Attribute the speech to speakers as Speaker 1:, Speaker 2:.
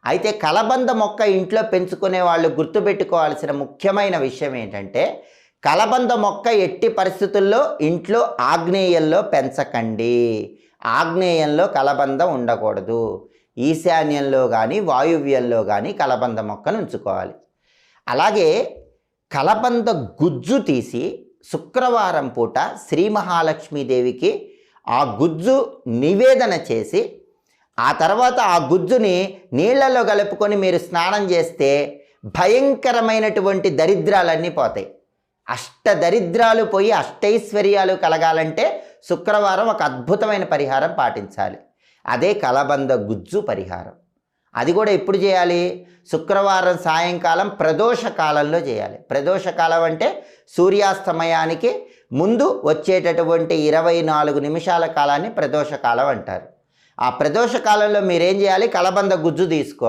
Speaker 1: అయితే కలబంద మొక్క ఇంట్లో పెంచుకునే వాళ్ళు గుర్తుపెట్టుకోవాల్సిన ముఖ్యమైన విషయం ఏంటంటే, కలబంద మొక్క ఎట్టి పరిస్థితుల్లో ఇంట్లో ఆగ్నేయంలో పెంచకండి. ఆగ్నేయంలో కలబంద ఉండకూడదు. ఈశాన్యంలో కానీ వాయువ్యంలో కానీ కలబంద మొక్కను ఉంచుకోవాలి. అలాగే కలబంద గుజ్జు తీసి శుక్రవారం పూట శ్రీ మహాలక్ష్మీదేవికి ఆ గుజ్జు నివేదన చేసి, ఆ తర్వాత ఆ గుజ్జుని నీళ్లలో కలుపుకొని మీరు స్నానం చేస్తే భయంకరమైనటువంటి దరిద్రాలన్నీ పోతాయి. అష్టదరిద్రాలు పోయి అష్టైశ్వర్యాలు కలగాలంటే శుక్రవారం ఒక అద్భుతమైన పరిహారం పాటించాలి. అదే కలబంద గుజ్జు పరిహారం. అది కూడా ఎప్పుడు చేయాలి? శుక్రవారం సాయంకాలం ప్రదోష కాలంలో చేయాలి. ప్రదోష కాలం అంటే సూర్యాస్తమయానికి ముందు వచ్చేటటువంటి 24 నిమిషాల కాలాన్ని ప్రదోష కాలం అంటారు. ఆ ప్రదోష కాలంలో మీరేం చేయాలి? కలబంద గుజ్జు తీసుకోవాలి.